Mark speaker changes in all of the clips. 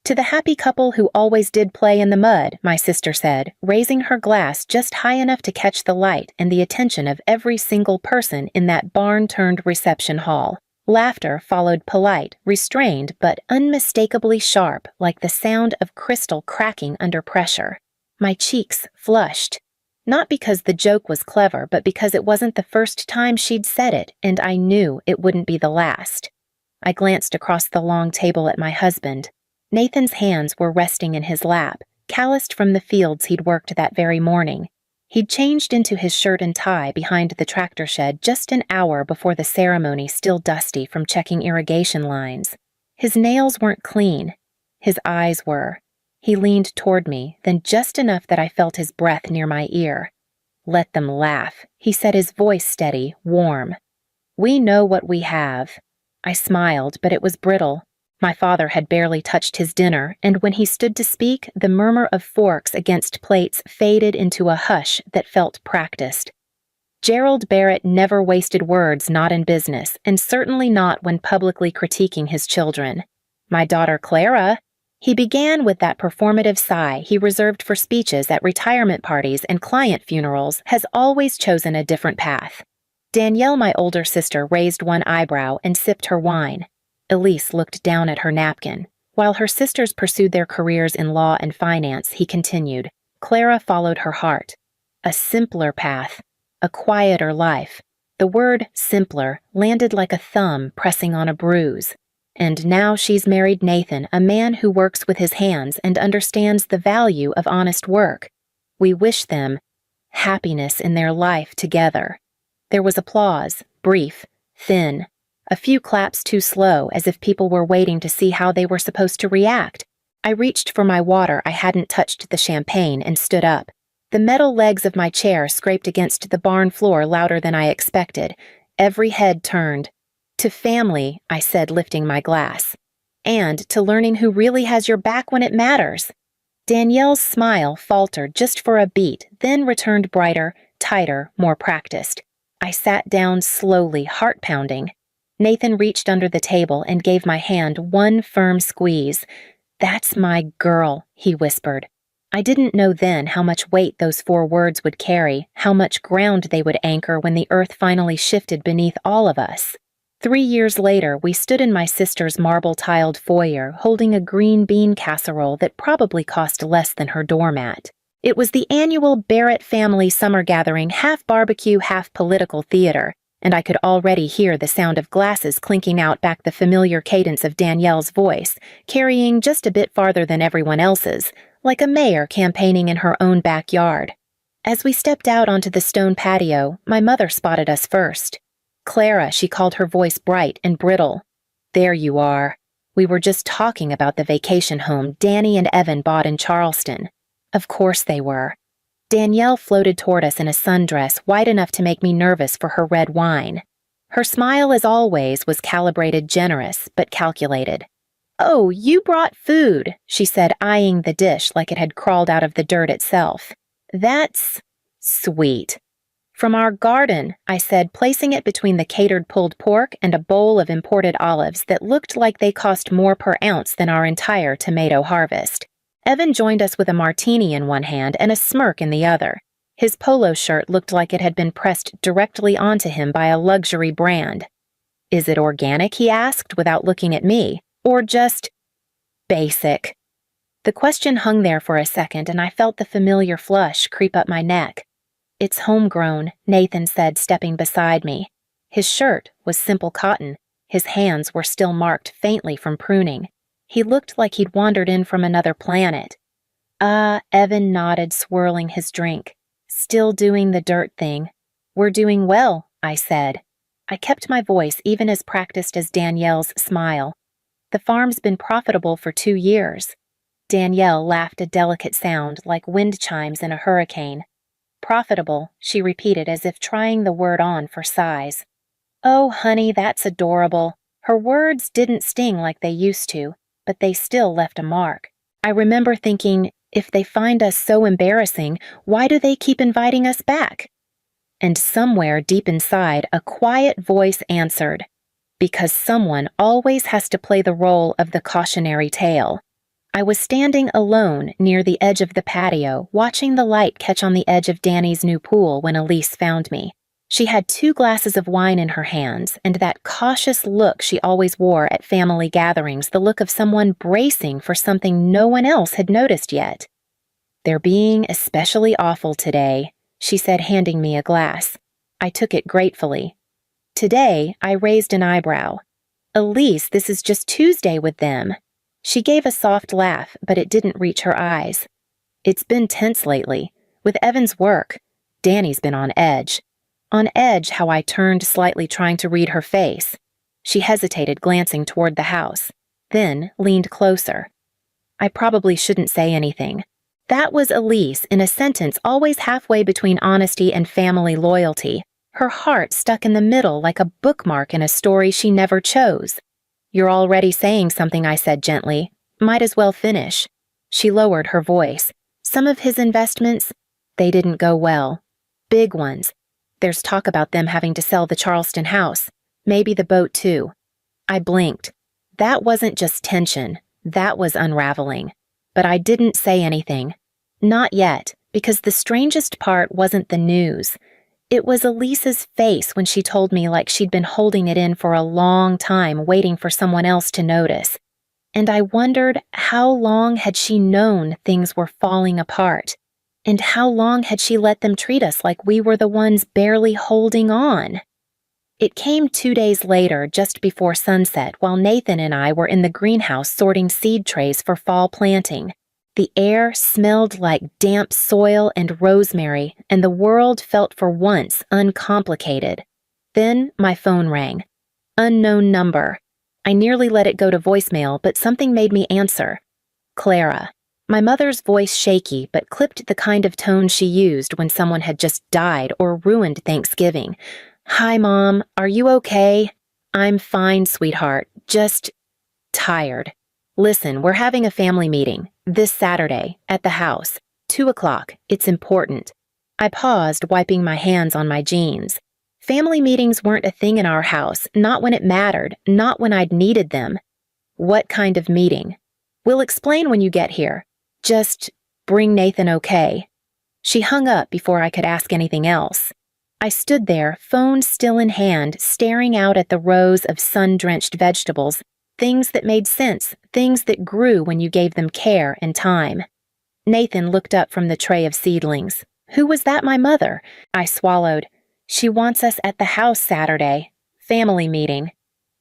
Speaker 1: To the happy couple who always did play in the mud, my sister said, raising her glass just high enough to catch the light and the attention of every single person in that barn-turned-reception hall. Laughter followed polite, restrained, but unmistakably sharp, like the sound of crystal cracking under pressure. My cheeks flushed. Not because the joke was clever, but because it wasn't the first time she'd said it, and I knew it wouldn't be the last. I glanced across the long table at my husband. Nathan's hands were resting in his lap, calloused from the fields he'd worked that very morning. He'd changed into his shirt and tie behind the tractor shed just an hour before the ceremony, still dusty from checking irrigation lines. His nails weren't clean. His eyes were. He leaned toward me, then just enough that I felt his breath near my ear. "Let them laugh," he said, his voice steady, warm. "We know what we have." I smiled, but it was brittle. My father had barely touched his dinner, and when he stood to speak, the murmur of forks against plates faded into a hush that felt practiced. Gerald Barrett never wasted words, not in business, and certainly not when publicly critiquing his children. "My daughter Clara," he began with that performative sigh he reserved for speeches at retirement parties and client funerals, "has always chosen a different path." Danielle, my older sister, raised one eyebrow and sipped her wine. Elise looked down at her napkin. While her sisters pursued their careers in law and finance, he continued. Clara followed her heart. A simpler path. A quieter life. The word simpler landed like a thumb pressing on a bruise. And now she's married Nathan, a man who works with his hands and understands the value of honest work. We wish them happiness in their life together. There was applause, brief, thin. A few claps too slow, as if people were waiting to see how they were supposed to react. I reached for my water. I hadn't touched the champagne and stood up. The metal legs of my chair scraped against the barn floor louder than I expected. Every head turned. "To family," I said, lifting my glass. "And to learning who really has your back when it matters." Danielle's smile faltered just for a beat, then returned brighter, tighter, more practiced. I sat down slowly, heart pounding. Nathan reached under the table and gave my hand one firm squeeze. "That's my girl," he whispered. I didn't know then how much weight those 4 words would carry, how much ground they would anchor when the earth finally shifted beneath all of us. 3 years later, we stood in my sister's marble-tiled foyer, holding a green bean casserole that probably cost less than her doormat. It was the annual Barrett family summer gathering, half barbecue, half political theater, and I could already hear the sound of glasses clinking out back the familiar cadence of Danielle's voice, carrying just a bit farther than everyone else's, like a mayor campaigning in her own backyard. As we stepped out onto the stone patio, my mother spotted us first. "Clara," she called, her voice bright and brittle. "There you are. We were just talking about the vacation home Danny and Evan bought in Charleston." Of course they were. Danielle floated toward us in a sundress wide enough to make me nervous for her red wine. Her smile, as always, was calibrated, generous, but calculated. "Oh, you brought food," she said, eyeing the dish like it had crawled out of the dirt itself. "That's sweet." "From our garden," I said, placing it between the catered pulled pork and a bowl of imported olives that looked like they cost more per ounce than our entire tomato harvest. Evan joined us with a martini in one hand and a smirk in the other. His polo shirt looked like it had been pressed directly onto him by a luxury brand. "Is it organic?" he asked without looking at me. "Or just basic?" The question hung there for a second, and I felt the familiar flush creep up my neck. "It's homegrown," Nathan said, stepping beside me. His shirt was simple cotton. His hands were still marked faintly from pruning. He looked like he'd wandered in from another planet. Evan nodded, swirling his drink. "Still doing the dirt thing." "We're doing well," I said. I kept my voice even as practiced as Danielle's smile. "The farm's been profitable for 2 years." Danielle laughed, a delicate sound like wind chimes in a hurricane. "Profitable," she repeated as if trying the word on for size. "Oh, honey, that's adorable." Her words didn't sting like they used to, but they still left a mark. I remember thinking, if they find us so embarrassing, why do they keep inviting us back? And somewhere deep inside, a quiet voice answered, "Because someone always has to play the role of the cautionary tale." I was standing alone near the edge of the patio, watching the light catch on the edge of Danny's new pool when Elise found me. She had 2 glasses of wine in her hands, and that cautious look she always wore at family gatherings, the look of someone bracing for something no one else had noticed yet. "They're being especially awful today," she said, handing me a glass. I took it gratefully. Today, I raised an eyebrow. "Elise, this is just Tuesday with them." She gave a soft laugh, but it didn't reach her eyes. "It's been tense lately. With Evan's work. Danny's been on edge." On edge, how I turned slightly, trying to read her face. She hesitated, glancing toward the house, then leaned closer. I probably shouldn't say anything. That was Elise in a sentence always halfway between honesty and family loyalty, her heart stuck in the middle like a bookmark in a story she never chose. "You're already saying something," I said gently. "Might as well finish." She lowered her voice. "Some of his investments, they didn't go well. Big ones. There's talk about them having to sell the Charleston house. Maybe the boat too." I blinked. That wasn't just tension. That was unraveling. But I didn't say anything. Not yet, because the strangest part wasn't the news. It was Elise's face when she told me, like she'd been holding it in for a long time, waiting for someone else to notice. And I wondered, how long had she known things were falling apart? And how long had she let them treat us like we were the ones barely holding on? It came 2 days later, just before sunset, while Nathan and I were in the greenhouse sorting seed trays for fall planting. The air smelled like damp soil and rosemary, and the world felt for once uncomplicated. Then my phone rang. Unknown number. I nearly let it go to voicemail, but something made me answer. Clara. My mother's voice shaky, but clipped the kind of tone she used when someone had just died or ruined Thanksgiving. "Hi, Mom. Are you okay?" "I'm fine, sweetheart. Just tired. Listen, we're having a family meeting this Saturday at the house. 2:00. It's important." I paused, wiping my hands on my jeans. Family meetings weren't a thing in our house, not when it mattered, not when I'd needed them. "What kind of meeting?" "We'll explain when you get here. Just bring Nathan okay." She hung up before I could ask anything else. I stood there, phone still in hand, staring out at the rows of sun-drenched vegetables, things that made sense, things that grew when you gave them care and time. Nathan looked up from the tray of seedlings. "Who was that, my mother?" I swallowed. "She wants us at the house Saturday. Family meeting."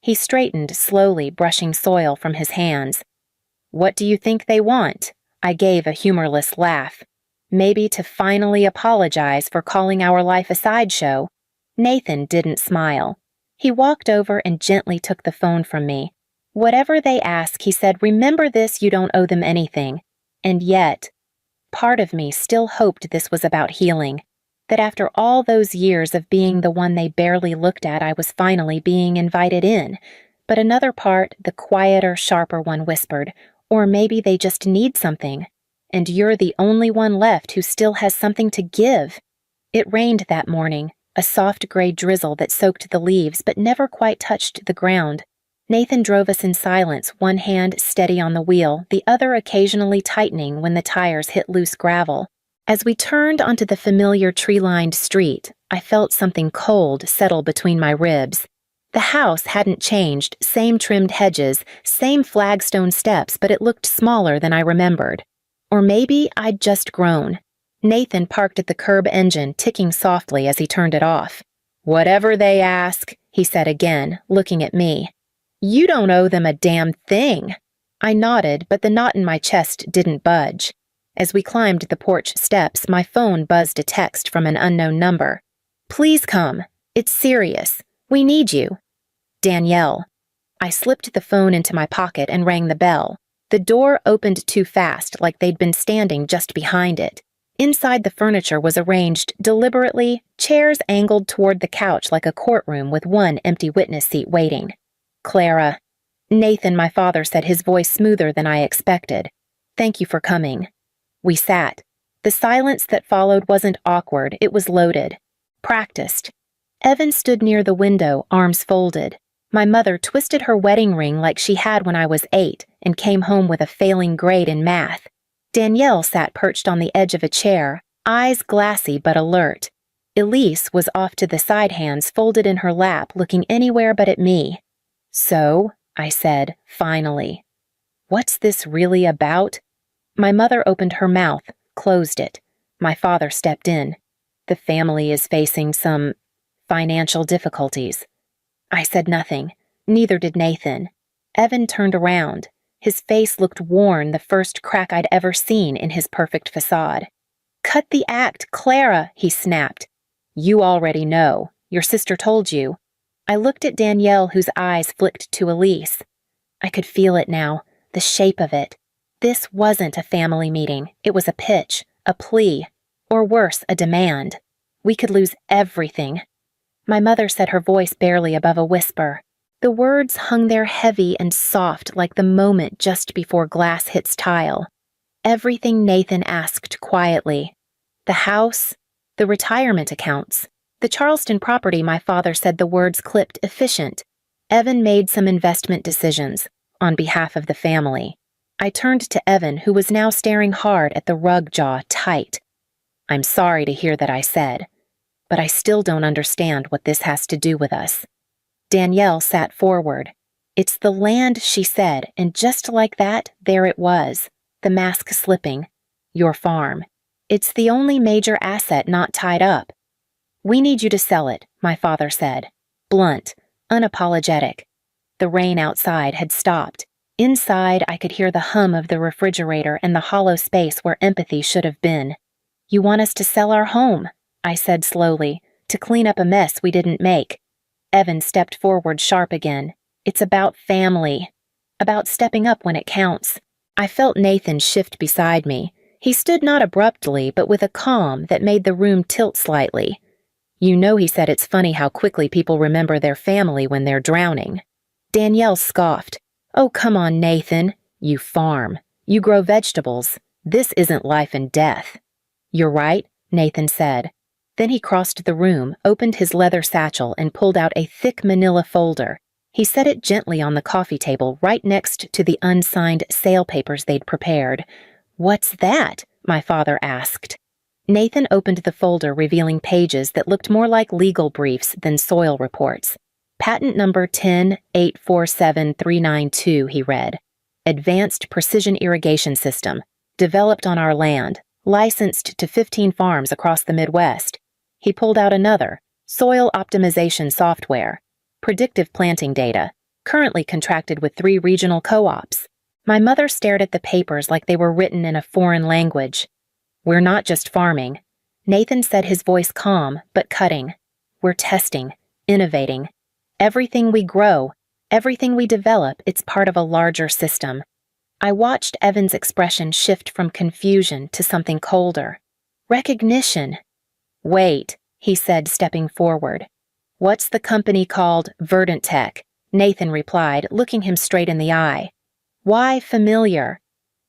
Speaker 1: He straightened slowly, brushing soil from his hands. "What do you think they want?" I gave a humorless laugh. "Maybe to finally apologize for calling our life a sideshow." Nathan didn't smile. He walked over and gently took the phone from me. "Whatever they ask," he said, "remember this, you don't owe them anything." And yet, part of me still hoped this was about healing, that after all those years of being the one they barely looked at, I was finally being invited in. But another part, the quieter, sharper one, whispered, "Or maybe they just need something. And you're the only one left who still has something to give." It rained that morning, a soft gray drizzle that soaked the leaves but never quite touched the ground. Nathan drove us in silence, one hand steady on the wheel, the other occasionally tightening when the tires hit loose gravel. As we turned onto the familiar tree-lined street, I felt something cold settle between my ribs. The house hadn't changed, same trimmed hedges, same flagstone steps, but it looked smaller than I remembered. Or maybe I'd just grown. Nathan parked at the curb engine, ticking softly as he turned it off. "Whatever they ask," he said again, looking at me. "You don't owe them a damn thing." I nodded, but the knot in my chest didn't budge. As we climbed the porch steps, my phone buzzed a text from an unknown number. "Please come. It's serious. We need you. Danielle." I slipped the phone into my pocket and rang the bell. The door opened too fast, like they'd been standing just behind it. Inside, the furniture was arranged deliberately, chairs angled toward the couch like a courtroom with one empty witness seat waiting. "Clara." "Nathan," my father said, his voice smoother than I expected. "Thank you for coming." We sat. The silence that followed wasn't awkward, it was loaded. Practiced. Evan stood near the window, arms folded. My mother twisted her wedding ring like she had when I was 8 and came home with a failing grade in math. Danielle sat perched on the edge of a chair, eyes glassy but alert. Elise was off to the side, hands folded in her lap, looking anywhere but at me. "So," I said, finally. "What's this really about?" My mother opened her mouth, closed it. My father stepped in. "The family is facing some financial difficulties." I said nothing. Neither did Nathan. Evan turned around. His face looked worn, the first crack I'd ever seen in his perfect facade. "Cut the act, Clara," he snapped. "You already know. Your sister told you." I looked at Danielle, whose eyes flicked to Elise. I could feel it now, the shape of it. This wasn't a family meeting. It was a pitch, a plea, or worse, a demand. We could lose everything. My mother said, her voice barely above a whisper. The words hung there heavy and soft like the moment just before glass hits tile. Everything Nathan asked quietly. The house, the retirement accounts, the Charleston property. My father said the words clipped efficient. Evan made some investment decisions on behalf of the family. I turned to Evan, who was now staring hard at the rug, jaw tight. "I'm sorry to hear that," I said, "but I still don't understand what this has to do with us." Danielle sat forward. "It's the land," she said, and just like that, there it was, the mask slipping. "Your farm. It's the only major asset not tied up." "We need you to sell it," my father said. Blunt, unapologetic. The rain outside had stopped. Inside, I could hear the hum of the refrigerator and the hollow space where empathy should have been. "You want us to sell our home," I said slowly, "to clean up a mess we didn't make." Evan stepped forward sharp again. "It's about family. About stepping up when it counts." I felt Nathan shift beside me. He stood not abruptly, but with a calm that made the room tilt slightly. "You know," he said, "it's funny how quickly people remember their family when they're drowning." Danielle scoffed. "Oh, come on, Nathan. You farm. You grow vegetables. This isn't life and death." "You're right," Nathan said. Then he crossed the room, opened his leather satchel, and pulled out a thick manila folder. He set it gently on the coffee table right next to the unsigned sale papers they'd prepared. "What's that?" my father asked. Nathan opened the folder, revealing pages that looked more like legal briefs than soil reports. "Patent number 10,847,392, he read. "Advanced precision irrigation system. Developed on our land. Licensed to 15 farms across the Midwest." He pulled out another. "Soil optimization software. Predictive planting data. Currently contracted with 3 regional co-ops." My mother stared at the papers like they were written in a foreign language. "We're not just farming," Nathan said, his voice calm but cutting. "We're testing, innovating. Everything we grow, everything we develop, it's part of a larger system." I watched Evan's expression shift from confusion to something colder. Recognition. "Wait," he said, stepping forward. "What's the company called?" "Verdant Tech," Nathan replied, looking him straight in the eye. "Why familiar?"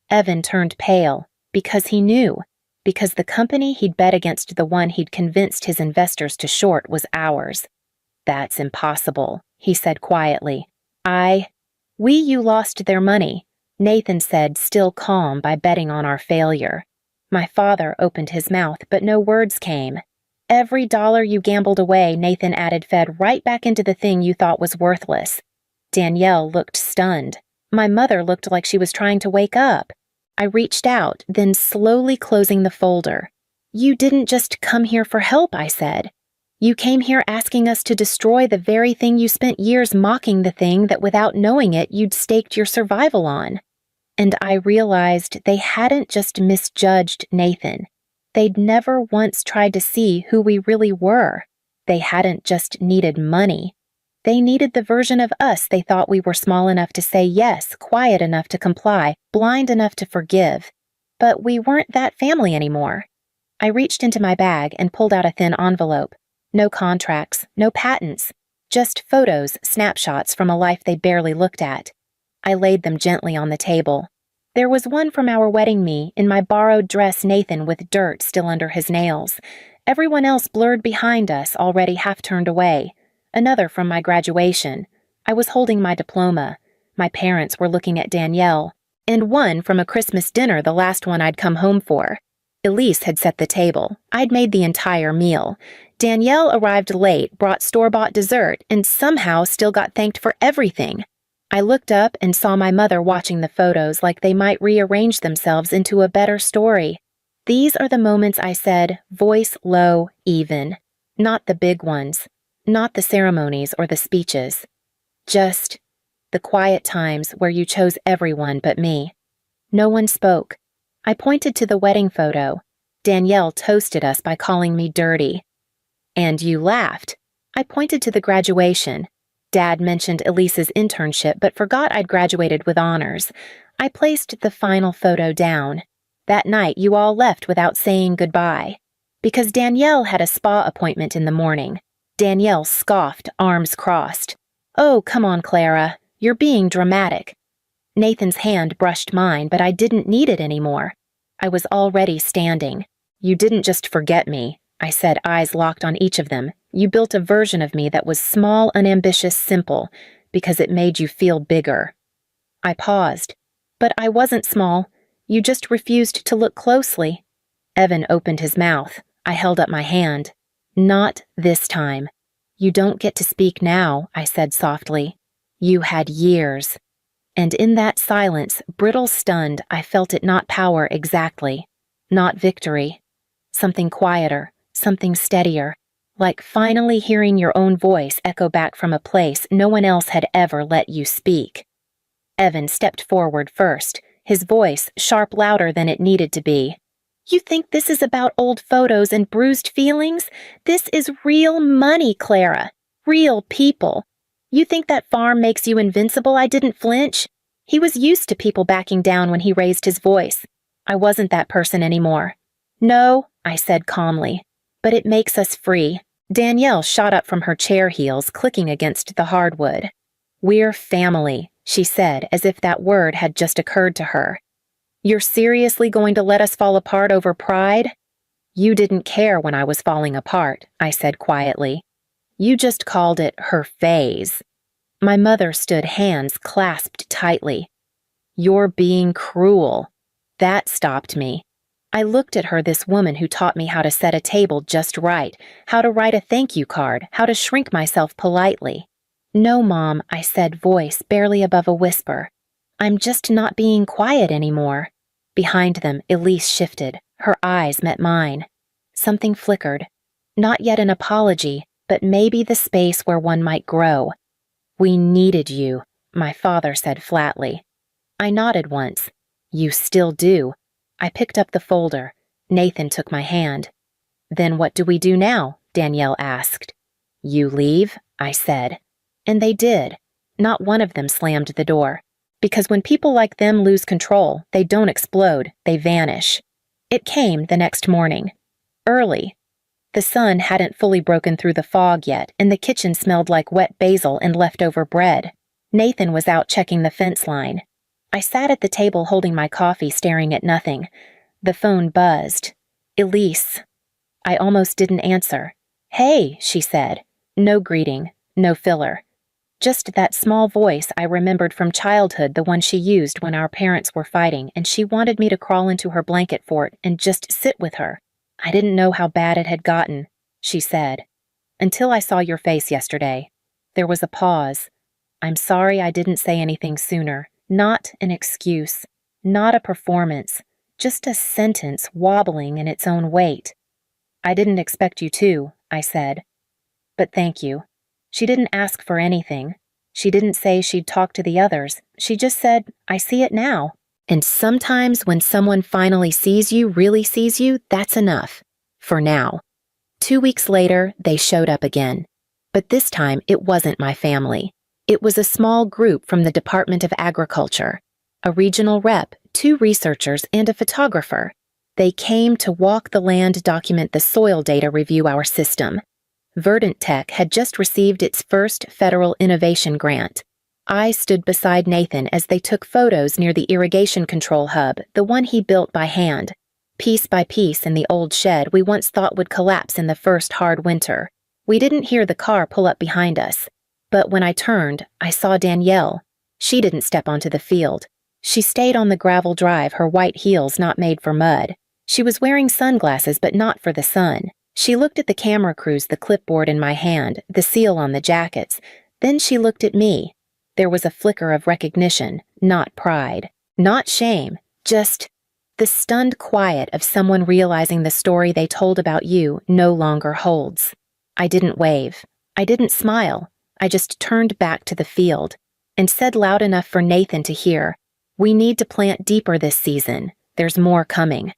Speaker 1: Evan turned pale, because he knew. Because the company he'd bet against the one he'd convinced his investors to short was ours. "That's impossible," he said quietly. You lost their money," Nathan said, still calm, "by betting on our failure." My father opened his mouth, but no words came. "Every dollar you gambled away," Nathan added, "fed right back into the thing you thought was worthless." Danielle looked stunned. My mother looked like she was trying to wake up. I reached out, then slowly closing the folder. "You didn't just come here for help," I said. "You came here asking us to destroy the very thing you spent years mocking, the thing that without knowing it you'd staked your survival on." And I realized they hadn't just misjudged Nathan. They'd never once tried to see who we really were. They hadn't just needed money. They needed the version of us they thought we were, small enough to say yes, quiet enough to comply, blind enough to forgive. But we weren't that family anymore. I reached into my bag and pulled out a thin envelope. No contracts, no patents, just photos, snapshots from a life they'd barely looked at. I laid them gently on the table. There was one from our wedding, me, in my borrowed dress, Nathan with dirt still under his nails. Everyone else blurred behind us, already half turned away. Another from my graduation. I was holding my diploma. My parents were looking at Danielle, and one from a Christmas dinner, the last one I'd come home for. Elise had set the table. I'd made the entire meal. Danielle arrived late, brought store-bought dessert, and somehow still got thanked for everything. I looked up and saw my mother watching the photos like they might rearrange themselves into a better story. These are the moments I said, voice low, even. Not the big ones. Not the ceremonies or the speeches. Just the quiet times where you chose everyone but me. No one spoke. I pointed to the wedding photo. Danielle toasted us by calling me dirty. And you laughed. I pointed to the graduation. Dad mentioned Elise's internship but forgot I'd graduated with honors. I placed the final photo down. That night you all left without saying goodbye. Because Danielle had a spa appointment in the morning. Danielle scoffed, arms crossed. Oh, come on, Clara. You're being dramatic. Nathan's hand brushed mine, but I didn't need it anymore. I was already standing. You didn't just forget me, I said, eyes locked on each of them. You built a version of me that was small, unambitious, simple, because it made you feel bigger. I paused. But I wasn't small. You just refused to look closely. Evan opened his mouth. I held up my hand. Not this time. You don't get to speak now, I said softly. You had years. And in that silence, brittle stunned, I felt it not power exactly. Not victory. Something quieter, something steadier. Like finally hearing your own voice echo back from a place no one else had ever let you speak. Evan stepped forward first, his voice sharp louder than it needed to be. You think this is about old photos and bruised feelings? This is real money, Clara. Real people. You think that farm makes you invincible? I didn't flinch. He was used to people backing down when he raised his voice. I wasn't that person anymore. No, I said calmly, but it makes us free. Danielle shot up from her chair heels, clicking against the hardwood. We're family, she said, as if that word had just occurred to her. You're seriously going to let us fall apart over pride? You didn't care when I was falling apart, I said quietly. You just called it her phase. My mother stood, hands clasped tightly. You're being cruel. That stopped me. I looked at her, this woman who taught me how to set a table just right, how to write a thank you card, how to shrink myself politely. No, Mom, I said, voice barely above a whisper. I'm just not being quiet anymore. Behind them, Elise shifted. Her eyes met mine. Something flickered. Not yet an apology, but maybe the space where one might grow. We needed you, my father said flatly. I nodded once. You still do. I picked up the folder. Nathan took my hand. Then what do we do now? Danielle asked. You leave, I said. And they did. Not one of them slammed the door. Because when people like them lose control, they don't explode, they vanish. It came the next morning. Early. The sun hadn't fully broken through the fog yet, and the kitchen smelled like wet basil and leftover bread. Nathan was out checking the fence line. I sat at the table holding my coffee, staring at nothing. The phone buzzed. Elise. I almost didn't answer. Hey, she said. No greeting, no filler. Just that small voice I remembered from childhood, the one she used when our parents were fighting, and she wanted me to crawl into her blanket fort and just sit with her. I didn't know how bad it had gotten, she said. Until I saw your face yesterday. There was a pause. I'm sorry I didn't say anything sooner. Not an excuse. Not a performance. Just a sentence wobbling in its own weight. I didn't expect you to, I said. But thank you. She didn't ask for anything. She didn't say she'd talk to the others. She just said, I see it now. And sometimes when someone finally sees you, really sees you, that's enough. For now. 2 weeks later, they showed up again. But this time, it wasn't my family. It was a small group from the Department of Agriculture. A regional rep, 2 researchers, and a photographer. They came to walk the land, document the soil data, review our system. Verdant Tech had just received its first federal innovation grant. I stood beside Nathan as they took photos near the irrigation control hub, the one he built by hand. Piece by piece in the old shed we once thought would collapse in the first hard winter. We didn't hear the car pull up behind us. But when I turned, I saw Danielle. She didn't step onto the field. She stayed on the gravel drive, her white heels not made for mud. She was wearing sunglasses, but not for the sun. She looked at the camera crews, the clipboard in my hand, the seal on the jackets. Then she looked at me. There was a flicker of recognition, not pride, not shame, just the stunned quiet of someone realizing the story they told about you no longer holds. I didn't wave. I didn't smile. I just turned back to the field and said loud enough for Nathan to hear, "We need to plant deeper this season. There's more coming."